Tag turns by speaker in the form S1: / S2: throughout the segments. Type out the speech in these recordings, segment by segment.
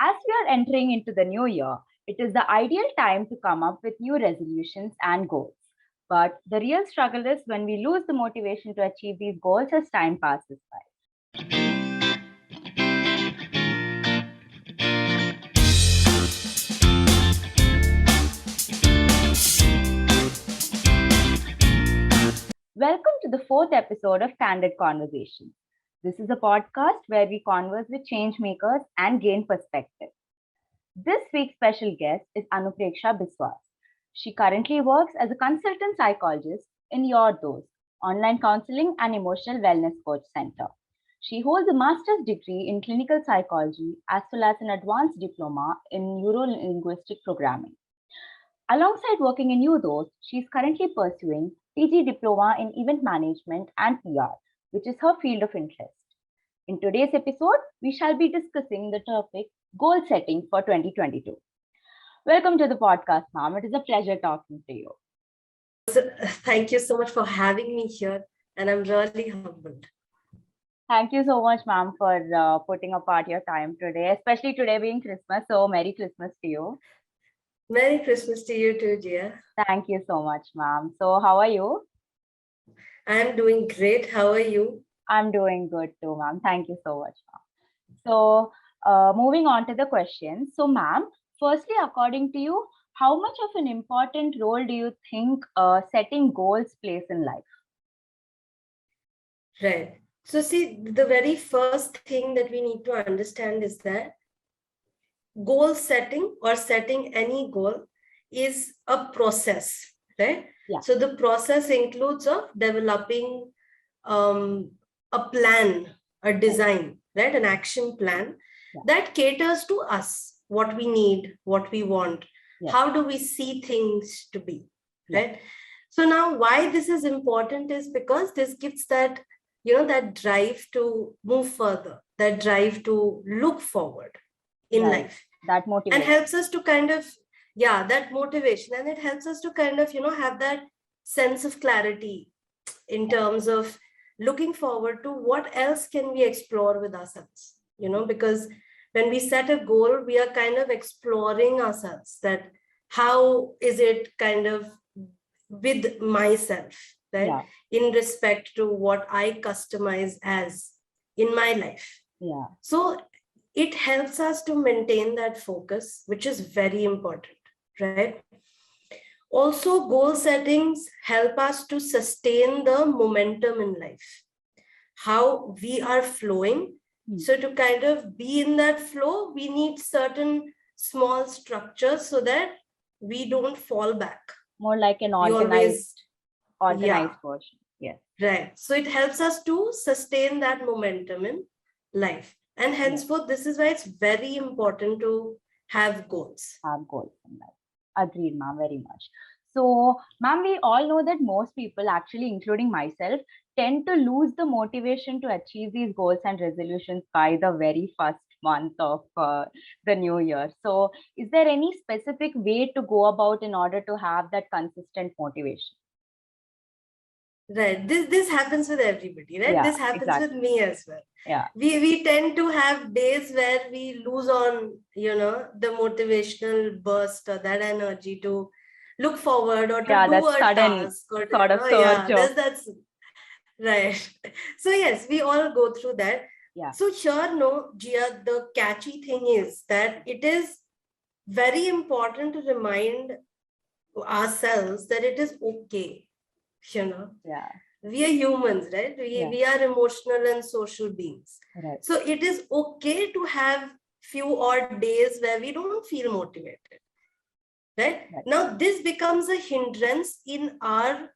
S1: As we are entering into the new year, it is the ideal time to come up with new resolutions and goals. But the real struggle is when we lose the motivation to achieve these goals as time passes by. Welcome to the fourth episode of Candid Conversations. This is a podcast where we converse with change makers and gain perspective. This week's special guest is Anupreksha Biswas. She currently works as a consultant psychologist in YourDost, online counseling and emotional wellness coach center. She holds a master's degree in clinical psychology as well as an advanced diploma in neuro-linguistic programming. Alongside working in YourDost, she is currently pursuing PG diploma in event management and PR, which is her field of interest. In today's episode, we shall be discussing the topic goal setting for 2022. Welcome to the podcast, ma'am. It is a pleasure talking to you.
S2: Thank you so much for having me here, and I'm really humbled.
S1: Thank you so much, ma'am, for putting apart your time today, especially today being Christmas. So Merry Christmas to you.
S2: Merry Christmas to you too, dear.
S1: Thank you so much, ma'am. So how are you?
S2: I'm doing great. How are you?
S1: I'm doing good too, ma'am. Thank you so much, ma'am. So moving on to the questions. So, ma'am, firstly, according to you, how much of an important role do you think setting goals plays in life?
S2: Right. So see, the very first thing that we need to understand is that goal setting or setting any goal is a process, right?
S1: Yeah.
S2: So the process includes of developing a plan, a design, right? An action plan that caters to us, what we need, what we want, how do we see things to be, right? So now why this is important is because this gives that, that drive to move further, that drive to look forward in life.
S1: That motivation.
S2: And helps us to kind of, that motivation. And it helps us to kind of, have that sense of clarity in terms of looking forward to what else can we explore with ourselves, because when we set a goal, we are kind of exploring ourselves, that how is it kind of with myself, right? In respect to what I customize as in my life.
S1: Yeah.
S2: So it helps us to maintain that focus, which is very important, right? Also, goal settings help us to sustain the momentum in life, how we are flowing. So to kind of be in that flow, we need certain small structures so that we don't fall back.
S1: More like an organized version. Yes.
S2: Right. So it helps us to sustain that momentum in life. And henceforth, this is why it's very important to have goals.
S1: Have goals in life. Agreed, ma'am, very much. So, ma'am, we all know that most people, actually including myself, tend to lose the motivation to achieve these goals and resolutions by the very first month of the new year. So, is there any specific way to go about in order to have that consistent motivation?
S2: Right. This happens with everybody, right? This happens with me as well.
S1: Yeah.
S2: We tend to have days where we lose on, the motivational burst or that energy to look forward or to do a task or
S1: sort of surge.
S2: That's right. So yes, we all go through that.
S1: Yeah.
S2: So here, Gia, the catchy thing is that it is very important to remind ourselves that it is okay. We are humans, right? We are emotional and social beings.
S1: Right.
S2: So it is okay to have few odd days where we don't feel motivated, right? Now this becomes a hindrance in our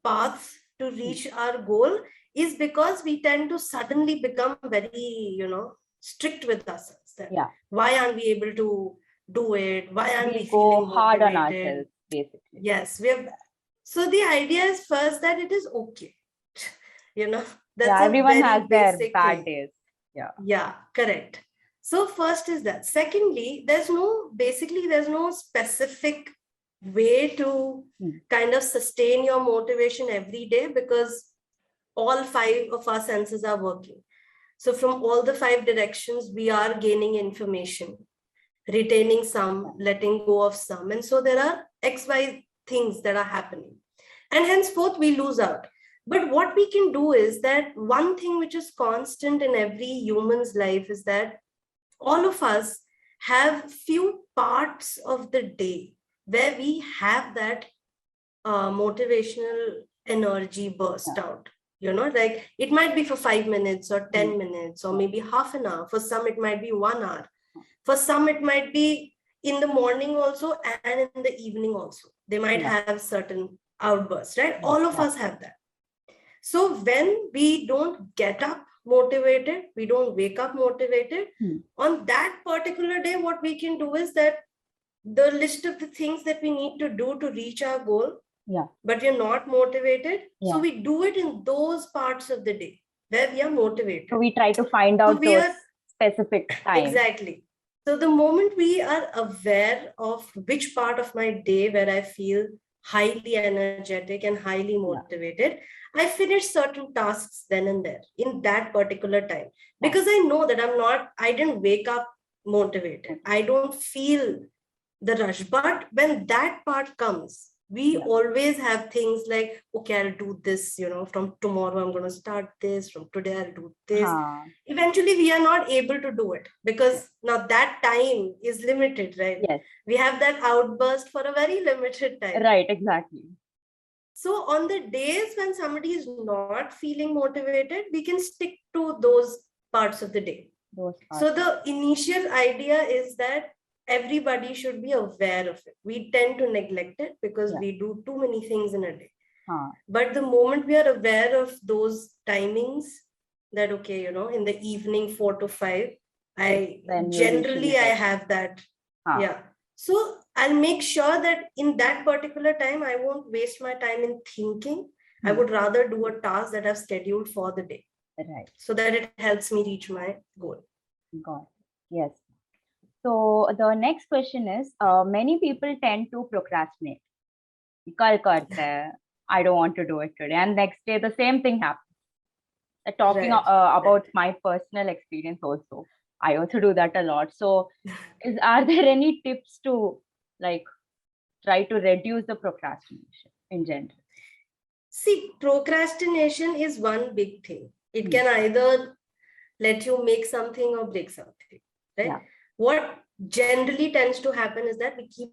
S2: path to reach our goal is because we tend to suddenly become very, strict with ourselves. Why aren't we able to do it? Why aren't we
S1: go
S2: feeling
S1: hard
S2: motivated?
S1: on ourselves, basically?
S2: Yes, we have. So the idea is first that it is okay. That's
S1: everyone has their bad days.
S2: Yeah, correct. So first is that. Secondly, there's no specific way to kind of sustain your motivation every day because all 5 of our senses are working. So from all the 5 directions, we are gaining information, retaining some, letting go of some. And so there are XY things that are happening. And henceforth, we lose out. But what we can do is that one thing which is constant in every human's life is that all of us have few parts of the day where we have that motivational energy burst out. Like it might be for 5 minutes or 10 minutes or maybe half an hour. For some, it might be 1 hour. For some, it might be in the morning also and in the evening also. They might have certain outbursts, right? All of us have that. So when we don't get up motivated, we don't wake up motivated, on that particular day, what we can do is that the list of the things that we need to do to reach our goal, but we're not motivated. So we do it in those parts of the day where we are motivated.
S1: So we try to find out those specific times.
S2: Exactly. So the moment we are aware of which part of my day where I feel highly energetic and highly motivated, I finish certain tasks then and there in that particular time. Because I know that I didn't wake up motivated. I don't feel the rush. But when that part comes, we always have things like, okay, I'll do this, from tomorrow, I'm going to start this, from today, I'll do this. Eventually, we are not able to do it because now that time is limited, right?
S1: Yes.
S2: We have that outburst for a very limited time.
S1: Right, exactly.
S2: So on the days when somebody is not feeling motivated, we can stick to those parts of the day. So the initial idea is that everybody should be aware of it. We tend to neglect it because we do too many things in a day. But the moment we are aware of those timings, that, okay, in the evening, 4 to 5, I have that. So I'll make sure that in that particular time, I won't waste my time in thinking. I would rather do a task that I've scheduled for the day.
S1: Right.
S2: So that it helps me reach my goal.
S1: Got it. Yes. So the next question is, many people tend to procrastinate. Kal karte hai, I don't want to do it today. And next day, the same thing happens. Talking about my personal experience also, I also do that a lot. So are there any tips to try to reduce the procrastination in general?
S2: See, procrastination is one big thing. It can either let you make something or break something, right? What generally tends to happen is that we keep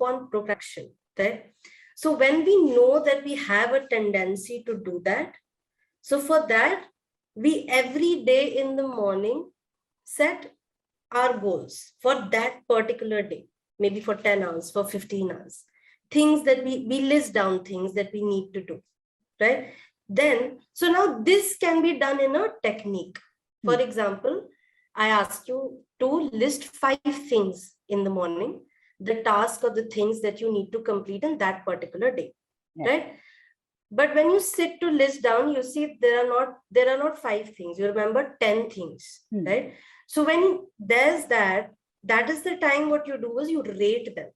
S2: on procrastination, right? So when we know that we have a tendency to do that, so for that, we every day in the morning set our goals for that particular day, maybe for 10 hours, for 15 hours, things that we list down things that we need to do, right? Then, so now this can be done in a technique. For example, I ask you to list 5 things in the morning, the task or the things that you need to complete in that particular day, right? But when you sit to list down, you see there are not 5 things. You remember 10 things, right? So when there's that is the time what you do is you rate them.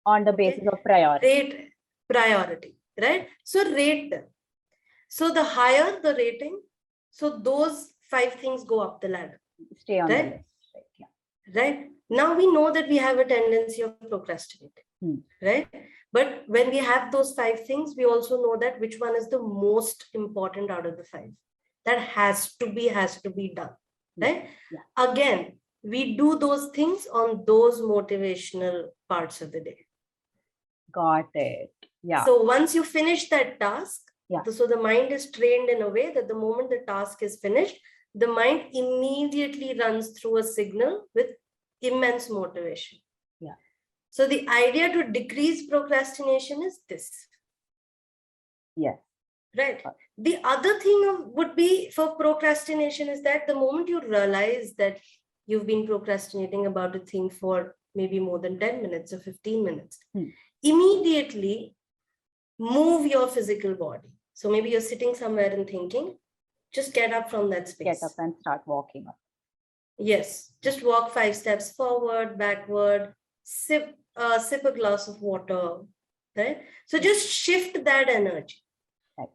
S1: On the basis of priority.
S2: Rate priority, right? So rate them. So the higher the rating, so those 5 things go up the ladder.
S1: Stay on the list.
S2: Right? Now we know that we have a tendency of procrastinating, right? But when we have those 5 things, we also know that which one is the most important out of the 5. That has to be done, right? Again, we do those things on those motivational parts of the day.
S1: Got it. Yeah.
S2: So once you finish that task, so the mind is trained in a way that the moment the task is finished, the mind immediately runs through a signal with immense motivation. So the idea to decrease procrastination is this.
S1: Yes.
S2: Right. The other thing would be for procrastination is that the moment you realize that you've been procrastinating about a thing for maybe more than 10 minutes or 15 minutes, immediately move your physical body. So maybe you're sitting somewhere and thinking, just get up from that space.
S1: Get up and start walking up.
S2: Yes. Just walk 5 steps forward, backward, sip a glass of water, right? So just shift that energy.
S1: Right.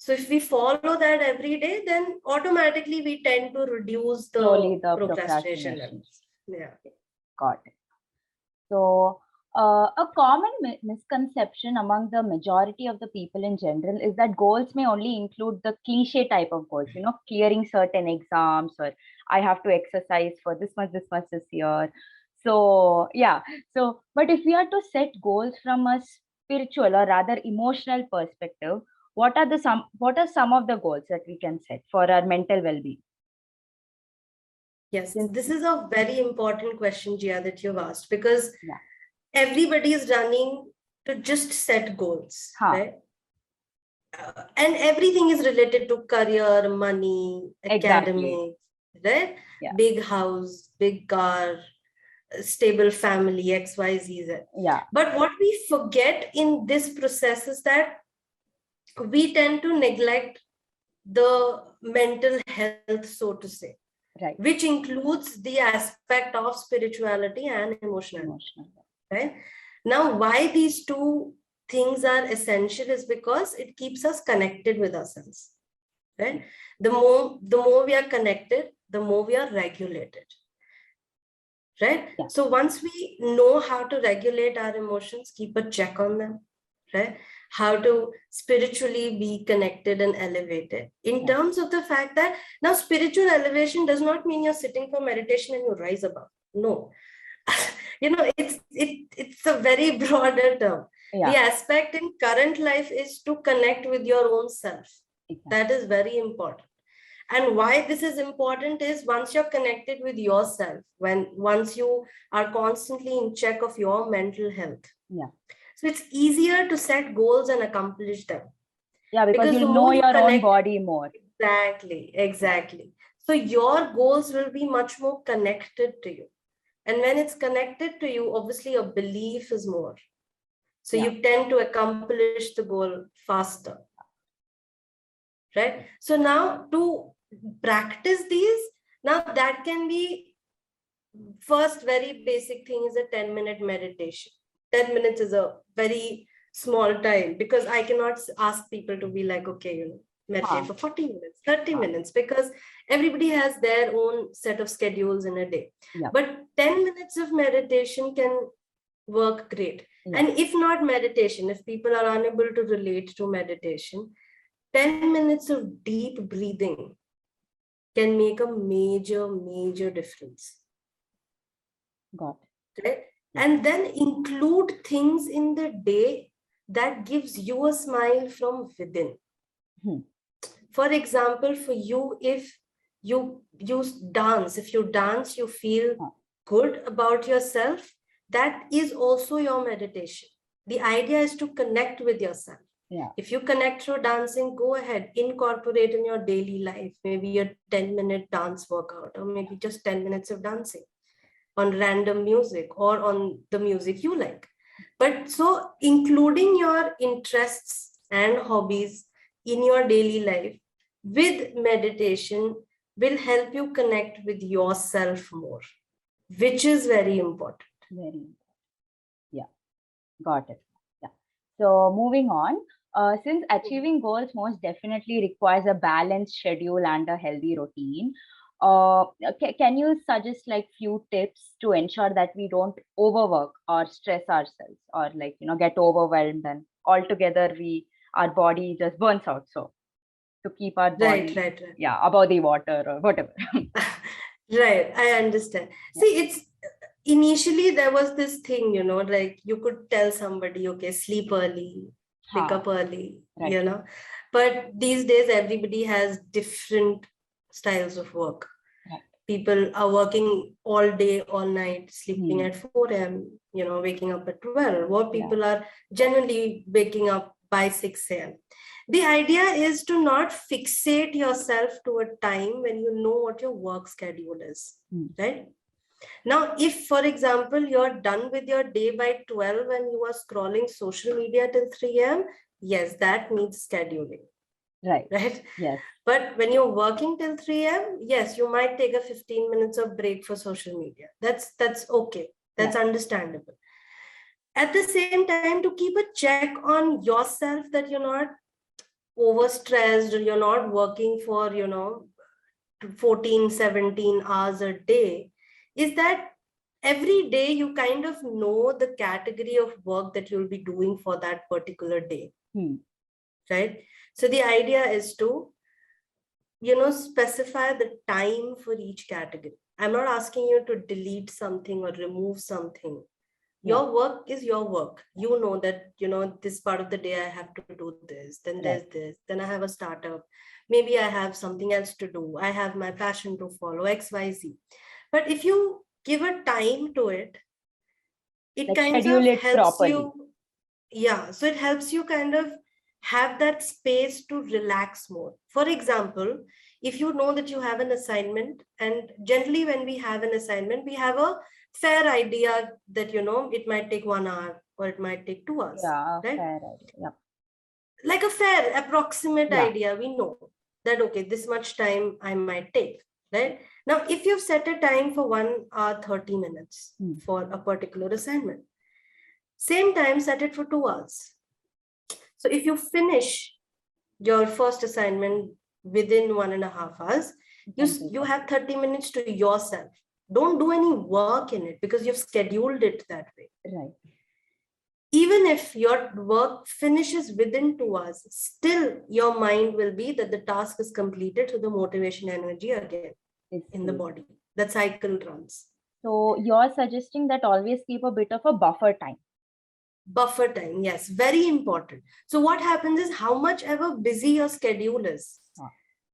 S2: So if we follow that every day, then automatically we tend to reduce
S1: slowly
S2: the
S1: the
S2: procrastination
S1: procrastination.
S2: levels. Yeah.
S1: Got it. So, a common misconception among the majority of the people in general is that goals may only include the cliche type of goals, clearing certain exams, or I have to exercise for this much this year. So, yeah. So, but if we are to set goals from a spiritual or rather emotional perspective, what are some of the goals that we can set for our mental well-being?
S2: Yes,
S1: Since,
S2: this is a very important question, Jia, that you've asked, because
S1: yeah.
S2: everybody is running to just set goals,
S1: Huh.
S2: right? And everything is related to career, money,
S1: Exactly.
S2: academics, right?
S1: Yeah.
S2: Big house, big car, stable family, X, Y, Z, Z.
S1: Yeah.
S2: But what we forget in this process is that we tend to neglect the mental health, so to say,
S1: Right.
S2: which includes the aspect of spirituality and emotionality. Right? Now, why these two things are essential is because it keeps us connected with ourselves. Right? The more we are connected, the more we are regulated. Right?
S1: Yeah.
S2: So once we know how to regulate our emotions, keep a check on them, right? How to spiritually be connected and elevated. In terms of the fact that now spiritual elevation does not mean you're sitting for meditation and you rise above. No. It's a very broader term.
S1: Yeah.
S2: The aspect in current life is to connect with your own self.
S1: Exactly.
S2: That is very important. And why this is important is once you're connected with yourself, once you are constantly in check of your mental health.
S1: Yeah.
S2: So it's easier to set goals and accomplish them.
S1: Yeah, because you know your own body more.
S2: Exactly. So your goals will be much more connected to you. And when it's connected to you, obviously your belief is more. So you tend to accomplish the goal faster. Right? So now to practice these, now that can be first very basic thing is a 10-minute meditation. 10 minutes is a very small time because I cannot ask people to be like, okay, meditate for 40 minutes, 30 minutes, because everybody has their own set of schedules in a day.
S1: Yeah.
S2: But 10 minutes of meditation can work great.
S1: Yeah.
S2: And if not meditation, if people are unable to relate to meditation, 10 minutes of deep breathing can make a major difference.
S1: Got it.
S2: Right? And then include things in the day that gives you a smile from within. For example, for you, if you dance, you feel good about yourself, that is also your meditation. The idea is to connect with yourself.
S1: Yeah.
S2: If you connect through dancing, go ahead, incorporate in your daily life, maybe a 10-minute dance workout, or maybe just 10 minutes of dancing on random music or on the music you like. But so including your interests and hobbies in your daily life with meditation will help you connect with yourself more, which is very important.
S1: Very important. Yeah, got it. Yeah. So moving on, since achieving goals most definitely requires a balanced schedule and a healthy routine, can you suggest like few tips to ensure that we don't overwork or stress ourselves or get overwhelmed and altogether our body just burns out? So to keep our body
S2: Right.
S1: above the water or whatever.
S2: Right, I understand. See, it's initially there was this thing, like you could tell somebody, okay, sleep early, pick up early, but these days everybody has different styles of work.
S1: Right.
S2: People are working all day, all night, sleeping at 4 a.m., waking up at 12, or people are generally waking up by 6 a.m. The idea is to not fixate yourself to a time when you know what your work schedule is, right? Now, if, for example, you're done with your day by 12 and you are scrolling social media till 3 a.m., yes, that needs scheduling.
S1: Right.
S2: Yes. But when you're working till 3 a.m., yes, you might take a 15 minutes of break for social media. That's okay. That's understandable. At the same time, to keep a check on yourself that you're not overstressed, or you're not working for, 14, 17 hours a day, is that every day you kind of know the category of work that you'll be doing for that particular day. Right? So the idea is to, specify the time for each category. I'm not asking you to delete something or remove something. Your work is your work. You know that, this part of the day I have to do this, then there's this, then I have a startup. Maybe I have something else to do. I have my passion to follow, XYZ. But if you give a time to it, it
S1: Like
S2: kind
S1: schedule
S2: of
S1: it
S2: helps
S1: properly.
S2: you. Yeah. So it helps you kind of have that space to relax more. For example, if you know that you have an assignment, and generally when we have an assignment, we have a fair idea that, it might take 1 hour or it might take 2 hours.
S1: Yeah,
S2: right?
S1: fair idea. Yeah.
S2: Like a fair approximate idea, we know that, okay, this much time I might take. Right? Now, if you've set a time for 1 hour, 30 minutes for a particular assignment, same time, set it for 2 hours. So if you finish your first assignment within 1.5 hours, you have 30 minutes to yourself. Don't do any work in it because you've scheduled it that way.
S1: Right.
S2: Even if your work finishes within 2 hours, still your mind will be that the task is completed, so the motivation energy again in the body. That cycle runs.
S1: So you're suggesting that always keep a bit of a buffer time.
S2: Buffer time, yes, very important. So what happens is, how much ever busy your schedule is,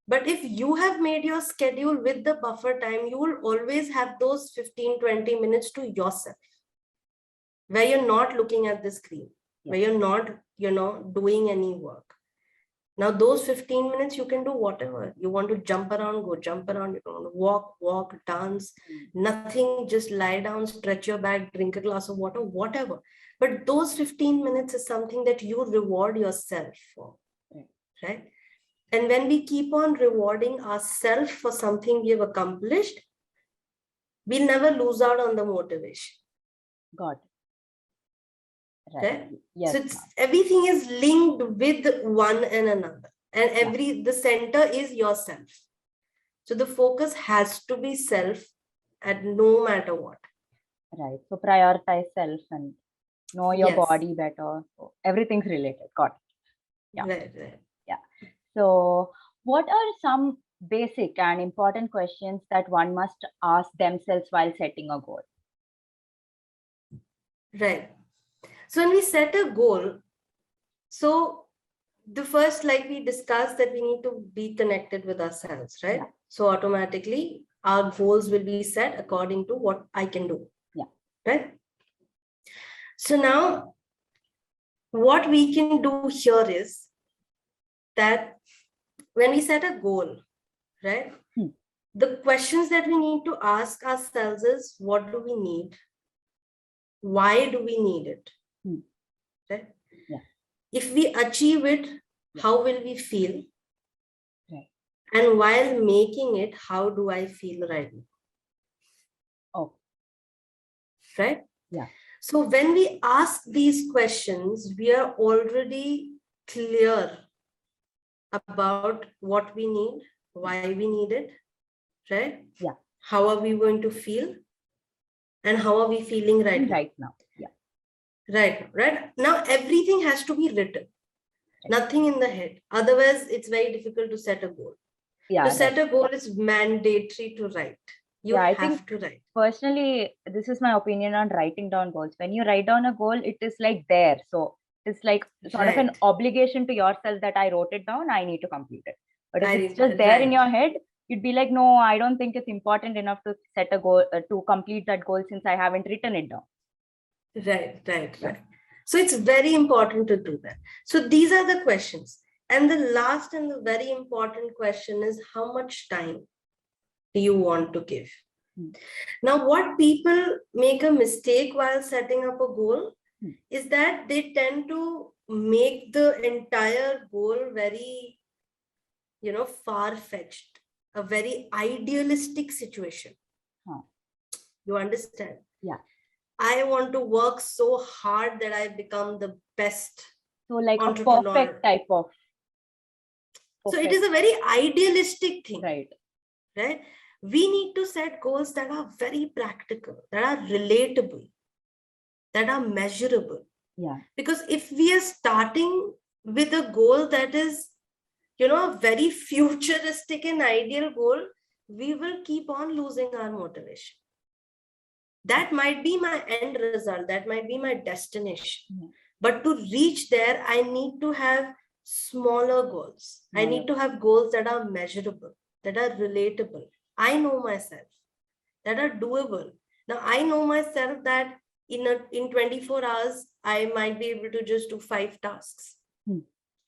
S2: but if you have made your schedule with the buffer time, you will always have those 15-20 minutes to yourself, where you're not looking at the screen, where you're not, doing any work. Now, those 15 minutes, you can do whatever. You want to jump around, go jump around. You want to walk, dance, nothing, just lie down, stretch your back, drink a glass of water, whatever. But those 15 minutes is something that you reward yourself for, right? And when we keep on rewarding ourselves for something we have accomplished, we'll never lose out on the motivation.
S1: Got it.
S2: Right. Okay? Yes. So everything is linked with one and another, and the center is yourself. So the focus has to be self at no matter what. Right.
S1: So prioritize self and know your body better. So everything's related. Got it. Yeah.
S2: Right.
S1: Yeah. So what are some basic and important questions that one must ask themselves while setting a goal?
S2: Right. So when we set a goal, so the first, like we discussed, that we need to be connected with ourselves, right? Yeah. So automatically our goals will be set according to what I can do.
S1: Yeah.
S2: Right. So now what we can do here is that when we set a goal, right? The questions that we need to ask ourselves is, what do we need? Why do we need it? Right?
S1: Yeah.
S2: If we achieve it, how will we feel?
S1: Right.
S2: And while making it, how do I feel right now?
S1: Oh.
S2: Right?
S1: Yeah.
S2: So when we ask these questions, we are already clear about what we need, why we need it, right?
S1: Yeah.
S2: How are we going to feel? And how are we feeling right
S1: now? Yeah.
S2: Right. Now, everything has to be written. Nothing in the head. Otherwise, it's very difficult to set a goal.
S1: Yeah.
S2: To set a goal is mandatory to write. You have to write.
S1: Personally, this is my opinion on writing down goals. When you write down a goal, it is like there. So it's like sort of an obligation to yourself that I wrote it down, I need to complete it. But if it's just there in your head, you'd be like, no, I don't think it's important enough to set a goal, to complete that goal, since I haven't written it down.
S2: Right. So it's very important to do that. So these are the questions. And the last and the very important question is, how much time do you want to give? Now, what people make a mistake while setting up a goal is that they tend to make the entire goal very, far-fetched, a very idealistic situation. You understand?
S1: Yeah.
S2: I want to work so hard that I become the best.
S1: So like a perfect type of.
S2: So it is a very idealistic thing,
S1: Right.
S2: right? We need to set goals that are very practical, that are relatable, that are measurable.
S1: Yeah.
S2: Because if we are starting with a goal that is, a very futuristic and ideal goal, we will keep on losing our motivation. That might be my end result, that might be my destination.
S1: Yeah.
S2: But to reach there, I need to have smaller goals. I need to have goals that are measurable, that are relatable. I know myself, that are doable. Now, I know myself that in 24 hours, I might be able to just do 5 tasks,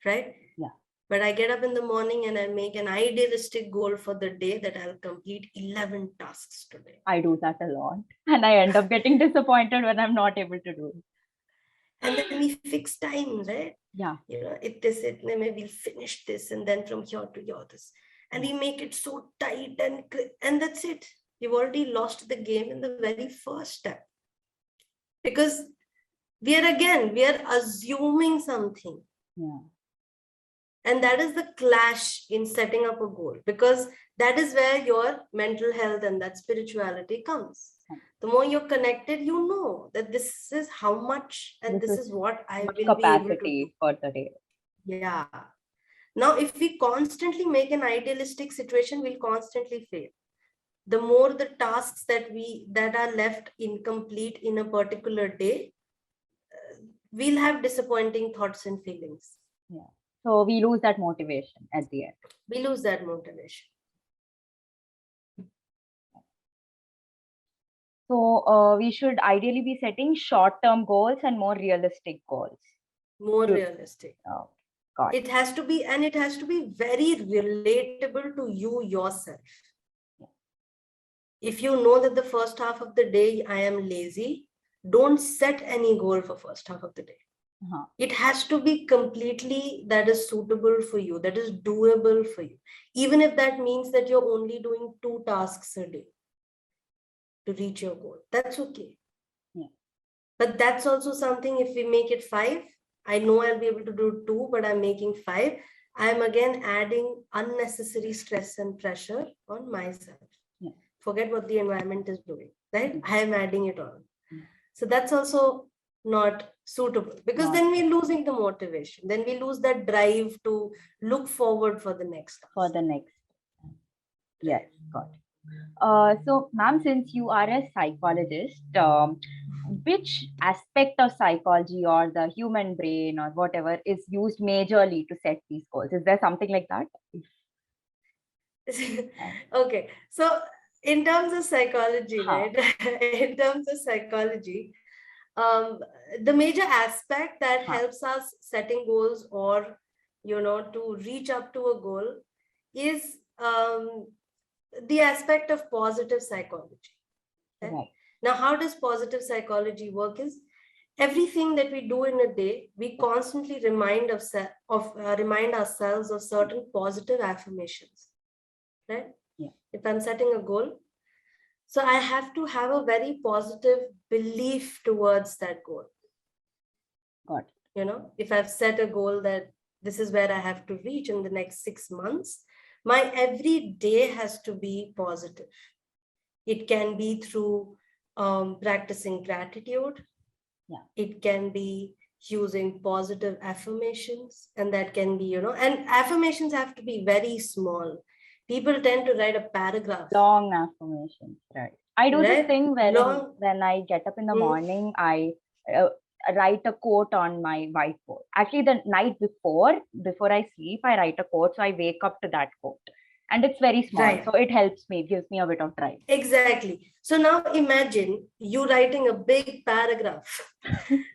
S2: right?
S1: Yeah.
S2: But I get up in the morning and I make an idealistic goal for the day that I'll complete 11 tasks today.
S1: I do that a lot. And I end up getting disappointed when I'm not able to do it.
S2: And then we fix time, right?
S1: Yeah.
S2: Maybe we'll finish this and then from here to here this. And we make it so tight and that's it. We've already lost the game in the very first step. Because we are assuming something.
S1: Yeah.
S2: And that is the clash in setting up a goal, because that is where your mental health and that spirituality comes. The more you're connected, you know that this is how much and this is what I will be able to do
S1: for the day.
S2: Yeah. Now, if we constantly make an idealistic situation, we'll constantly fail. The more the tasks that are left incomplete in a particular day, we'll have disappointing thoughts and feelings.
S1: Yeah. So we lose that motivation at the end.
S2: We lose that motivation.
S1: So we should ideally be setting short-term goals and more realistic goals.
S2: More realistic.
S1: Oh, got
S2: it has to be, and it has to be very relatable to you yourself.
S1: Yeah.
S2: If you know that the first half of the day I am lazy, don't set any goal for first half of the day. It has to be completely that is suitable for you, that is doable for you. Even if that means that you're only doing 2 tasks a day to reach your goal, that's okay.
S1: Yeah.
S2: But that's also something, if we make it 5, I know I'll be able to do 2, but I'm making 5. I'm again adding unnecessary stress and pressure on myself.
S1: Yeah.
S2: Forget what the environment is doing, right?
S1: Mm-hmm.
S2: I am adding it on.
S1: Mm-hmm.
S2: So that's also not suitable, because then we're losing the motivation. Then we lose that drive to look forward for the next task.
S1: For the next. Yes, got it. So, ma'am, since you are a psychologist, which aspect of psychology or the human brain or whatever is used majorly to set these goals? Is there something like that?
S2: Okay, so in terms of psychology, right? In terms of psychology, the major aspect that helps us setting goals or, to reach up to a goal is the aspect of positive psychology. Okay? Right. Now, how does positive psychology work is, everything that we do in a day, we constantly remind ourselves of certain positive affirmations, right? Yeah. If I'm setting a goal, so I have to have a very positive belief towards that goal. Got it. If I've set a goal that this is where I have to reach in the next 6 months, my every day has to be positive. It can be through practicing gratitude. Yeah. It can be using positive affirmations, and that can be, and affirmations have to be very small. People tend to write a paragraph. Long affirmations, right? I do this thing when I get up in the morning, I write a quote on my whiteboard. Actually, the night before I sleep, I write a quote. So I wake up to that quote. And it's very small. Right. So it helps me, gives me a bit of drive. Exactly. So now imagine you writing a big paragraph.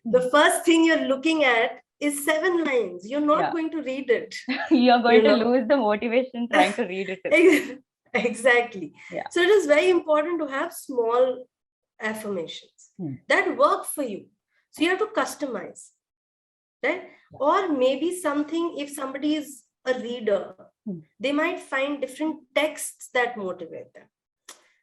S2: The first thing you're looking at is 7 lines. You're not going to read it. You're going to lose the motivation trying to read it. Exactly. Yeah. So it is very important to have small affirmations that work for you. So you have to customize, right? Yeah. Or maybe something, if somebody is a reader, they might find different texts that motivate them.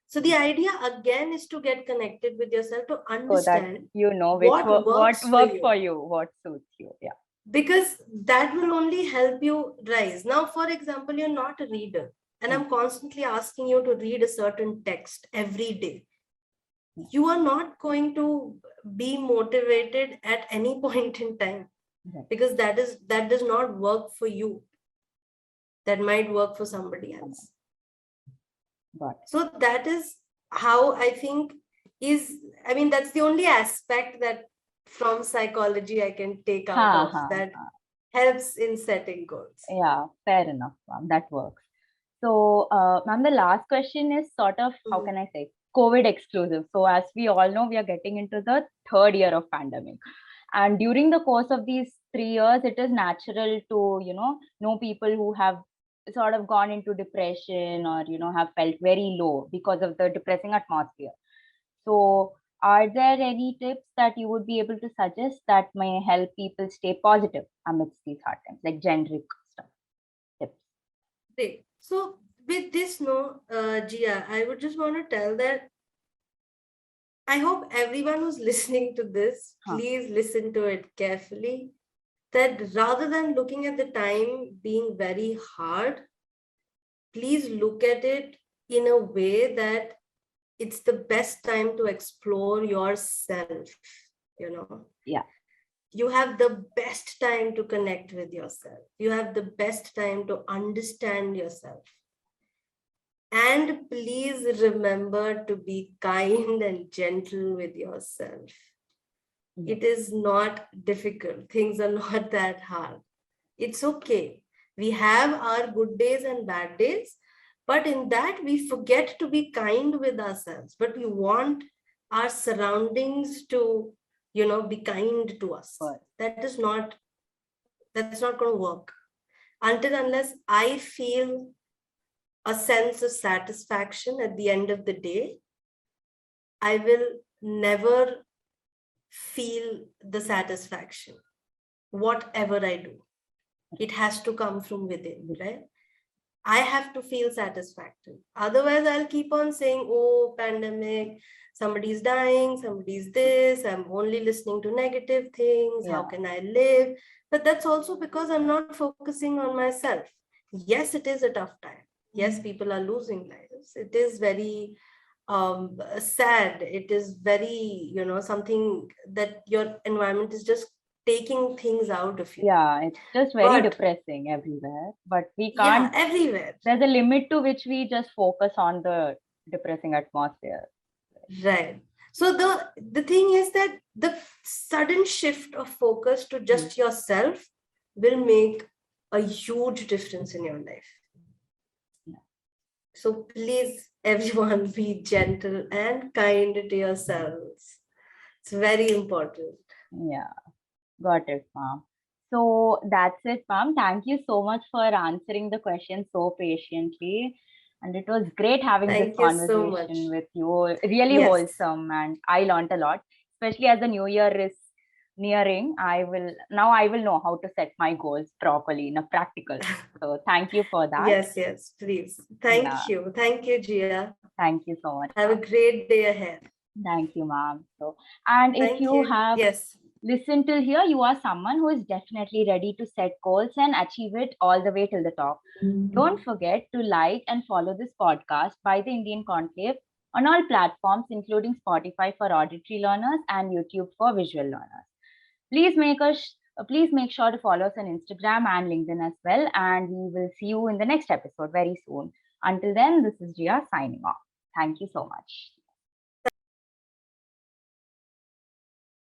S2: So the idea again is to get connected with yourself, to understand
S1: so that what works for you, what suits you. Yeah.
S2: because that will only help you rise. Now, for example, you're not a reader, and I'm constantly asking you to read a certain text every day. You are not going to be motivated at any point in time, because that does not work for you. That might work for somebody else. So that is how I think that's the only aspect that from psychology I can take out of that helps in setting goals.
S1: Yeah, fair enough, ma'am. That works. So, ma'am, the last question is sort of, how can I say, COVID exclusive. So, as we all know, we are getting into the third year of pandemic. And during the course of these 3 years, it is natural to, know people who have sort of gone into depression or, have felt very low because of the depressing atmosphere. So, are there any tips that you would be able to suggest that may help people stay positive amidst these hard times, like generic stuff? Tips.
S2: Great. So, with this, Gia, I would just want to tell that I hope everyone who's listening to this, please listen to it carefully. That rather than looking at the time being very hard, please look at it in a way that it's the best time to explore yourself,
S1: Yeah.
S2: You have the best time to connect with yourself. You have the best time to understand yourself. And please remember to be kind and gentle with yourself. It is not difficult. Things are not that hard. It's okay. We have our good days and bad days, but in that we forget to be kind with ourselves. But we want our surroundings to, be kind to us. That's not going to work. Unless I feel a sense of satisfaction at the end of the day, I will never feel the satisfaction. Whatever I do, it has to come from within, right? I have to feel satisfaction. Otherwise, I'll keep on saying, oh, pandemic, somebody's dying, somebody's this, I'm only listening to negative things. How can I live? But that's also because I'm not focusing on myself. Yes, it is a tough time. Yes, people are losing lives. It is very sad. It is very, something that your environment is just taking things out of you.
S1: Yeah, it's just very depressing everywhere. But we can't.
S2: Yeah, everywhere.
S1: There's a limit to which we just focus on the depressing atmosphere.
S2: Right. So the thing is that the sudden shift of focus to just yourself will make a huge difference in your life. Yeah. So please, everyone, be gentle and kind to yourselves. It's very important.
S1: Yeah, got it, ma'am. So that's it, ma'am. Thank you so much for answering the question so patiently. And it was great having this conversation with you. Really wholesome, and I learned a lot, especially as the new year is nearing. I will know how to set my goals properly in a practical. So thank you for that.
S2: Yes, please. Thank you, Gia.
S1: Thank you so much.
S2: Have a great day ahead.
S1: Thank you, ma'am. So, and if you have listened till here, you are someone who is definitely ready to set goals and achieve it all the way till the top. Don't forget to like and follow this podcast by the Indian Conclave on all platforms, including Spotify for auditory learners and YouTube for visual learners. Please make sure to follow us on Instagram and LinkedIn as well. And we will see you in the next episode very soon. Until then, this is Gia signing off. Thank you so much.